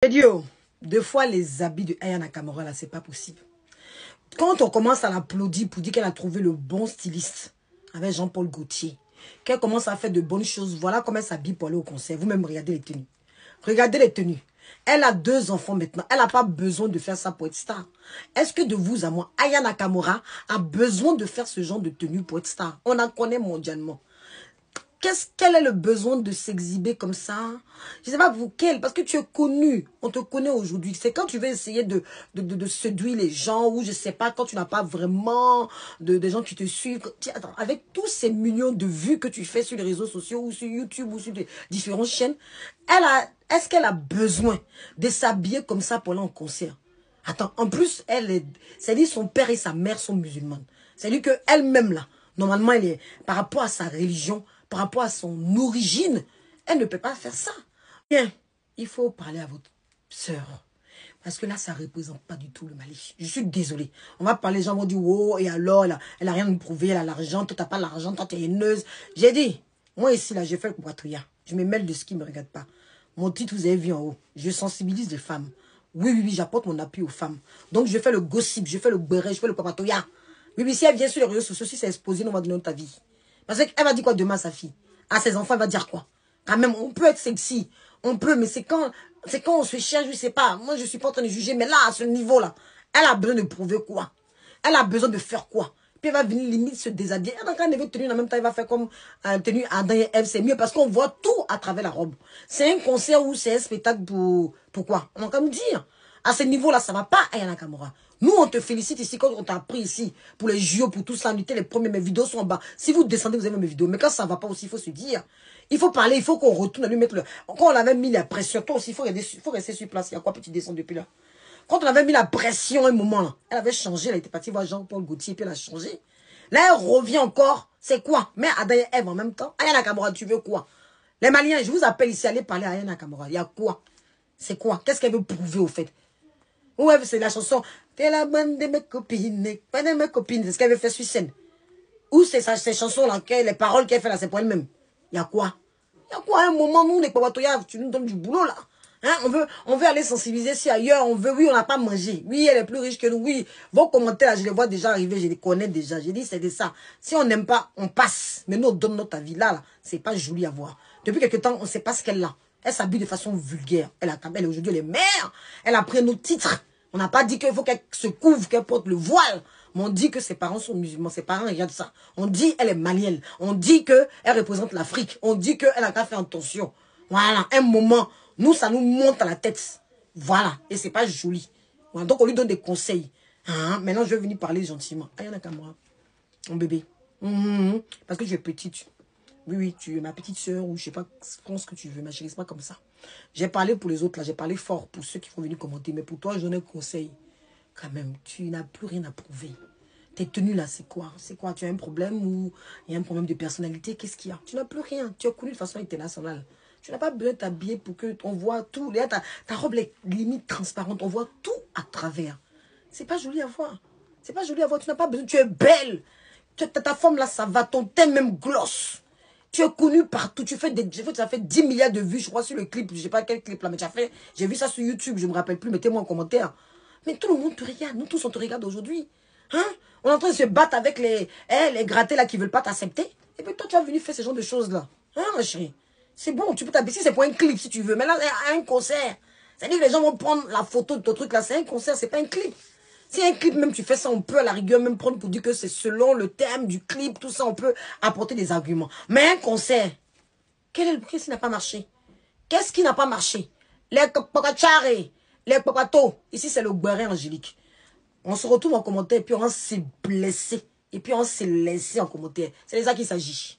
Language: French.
J'ai dit, oh, deux fois les habits de Aya Nakamura, là, c'est pas possible. Quand on commence à l'applaudir pour dire qu'elle a trouvé le bon styliste avec Jean-Paul Gaultier, qu'elle commence à faire de bonnes choses, voilà comment elle s'habille pour aller au concert. Vous-même, regardez les tenues. Regardez les tenues. Elle a 2 enfants maintenant. Elle n'a pas besoin de faire ça pour être star. Est-ce que de vous à moi, Aya Nakamura a besoin de faire ce genre de tenue pour être star? On en connaît mondialement. Quel est le besoin de s'exhiber comme ça? Je ne sais pas pour quel, parce que tu es connu. On te connaît aujourd'hui. C'est quand tu veux essayer de séduire les gens, ou je ne sais pas, quand tu n'as pas vraiment des gens qui te suivent. Attends, avec tous ces millions de vues que tu fais sur les réseaux sociaux, ou sur YouTube, ou sur des différentes chaînes, est-ce qu'elle a besoin de s'habiller comme ça pour aller en concert? Attends, en plus, c'est-à-dire son père et sa mère sont musulmanes. C'est-à-dire qu'elle-même, là, normalement, elle est, par rapport à sa religion, par rapport à son origine, elle ne peut pas faire ça. Bien, il faut parler à votre sœur. Parce que là, ça ne représente pas du tout le Mali. Je suis désolée. On va parler, les gens vont dire, oh, et alors, elle a rien à nous prouver, elle a l'argent, toi, tu n'as pas l'argent, toi, tu es haineuse. J'ai dit, moi ici, là, j'ai fait le patrouillard. Je me mêle de ce qui ne me regarde pas. Mon titre, vous avez vu en haut. Je sensibilise les femmes. Oui, oui, oui, j'apporte mon appui aux femmes. Donc, je fais le gossip, je fais le béret, je fais le papatoya. Oui, oui, si elle vient sur les réseaux sociaux, si c'est exposé, on va donner ta vie. Parce qu'elle va dire quoi demain à sa fille? À ses enfants, elle va dire quoi? Quand même, on peut être sexy. On peut, mais c'est quand on se cherche, je sais pas. Moi, je suis pas en train de juger, mais là, à ce niveau-là, elle a besoin de prouver quoi? Elle a besoin de faire quoi? Puis elle va venir limite se déshabiller. Quand elle veut tenue en même temps, elle va faire comme tenue Adam et Ève. C'est mieux parce qu'on voit tout à travers la robe. C'est un concert ou c'est un spectacle pour quoi? On a qu'à me dire. À ce niveau-là, ça va pas, Aya Nakamura. Nous, on te félicite ici quand on t'a pris ici pour les JO, pour tout ça. Les premiers, mes vidéos sont en bas. Si vous descendez, vous avez mes vidéos. Mais quand ça va pas aussi, il faut se dire. Il faut parler, il faut qu'on retourne à lui mettre le... Quand on avait mis la pression, toi aussi, il faut rester sur place. Il y a quoi, petit descend depuis là? Quand on avait mis la pression un moment, là, elle avait changé, elle était partie voir Jean-Paul Gaultier, puis elle a changé. Là, elle revient encore. C'est quoi? Mais Adam et Ève en même temps. Aya Nakamura, tu veux quoi? Les Maliens, je vous appelle ici, allez parler à Aya Nakamura. Il y a quoi? C'est quoi? Qu'est-ce qu'elle veut prouver au fait? Ouais, c'est la chanson. T'es la bande de mes copines. Pas de mes copines. C'est ce qu'elle veut faire sur scène. Ou c'est ces chansons-là, les paroles qu'elle fait là, c'est pour elle-même. Il y a quoi? Il y a quoi? À un moment, nous, les Pawatoya, tu nous donnes du boulot là. Hein? On veut aller sensibiliser si ailleurs. On veut, oui, on n'a pas mangé. Oui, elle est plus riche que nous. Oui, vos commentaires là, je les vois déjà arriver. Je les connais déjà. J'ai dit, c'est de ça. Si on n'aime pas, on passe. Mais nous, on donne notre avis. Là, c'est pas joli à voir. Depuis quelque temps, on ne sait pas ce qu'elle a. Elle s'habille de façon vulgaire. Elle aujourd'hui, elle est mère. Elle a pris nos titres. On n'a pas dit qu'il faut qu'elle se couvre, qu'elle porte le voile. Mais on dit que ses parents sont musulmans. Ses parents regardent ça. On dit qu'elle est malienne. On dit qu'elle représente l'Afrique. On dit qu'elle n'a qu'à faire attention. Voilà. Un moment, nous, ça nous monte à la tête. Voilà. Et c'est pas joli. Voilà. Donc, on lui donne des conseils. Hein? Maintenant, je vais venir parler gentiment. Aya Nakamura, mon bébé. Parce que je suis petite. Oui, oui, tu es ma petite soeur ou je sais pas ce que tu veux, ma chérie, c'est pas comme ça. J'ai parlé pour les autres là, j'ai parlé fort pour ceux qui vont venir commenter, mais pour toi, je donne un conseil. Quand même, tu n'as plus rien à prouver. Tes tenues là, c'est quoi? C'est quoi? Tu as un problème ou il y a un problème de personnalité? Qu'est-ce qu'il y a? Tu n'as plus rien. Tu es connu de façon internationale. Tu n'as pas besoin de t'habiller pour qu'on voit tout. Là, ta robe est limite transparente, on voit tout à travers. C'est pas joli à voir. C'est pas joli à voir. Tu n'as pas besoin. Tu es belle. Ta forme là, ça va. Ton teint même gloss. Tu es connu partout. Tu fais ça fait 10 milliards de vues, je crois, sur le clip. Je sais pas quel clip là, mais tu as fait. J'ai vu ça sur YouTube, je me rappelle plus. Mettez-moi en commentaire. Mais tout le monde te regarde. Nous tous, on te regarde aujourd'hui. Hein? On est en train de se battre avec les grattés là qui veulent pas t'accepter. Et puis toi, tu as venu faire ce genre de choses là. Hein, ma chérie? C'est bon, tu peux t'habiller. Si c'est pour un clip, si tu veux. Mais là, c'est un concert. C'est-à-dire que les gens vont prendre la photo de ton truc là. C'est un concert, c'est pas un clip. Si un clip, même tu fais ça, on peut à la rigueur même prendre pour dire que c'est selon le thème du clip, tout ça, on peut apporter des arguments. Mais un concert, qu'est-ce qui n'a pas marché? Qu'est-ce qui n'a pas marché? Les papachare, les papatos. Ici, c'est le guérin angélique. On se retrouve en commentaire et puis on s'est blessé. Et puis on s'est laissé en commentaire. C'est de ça qu'il s'agit.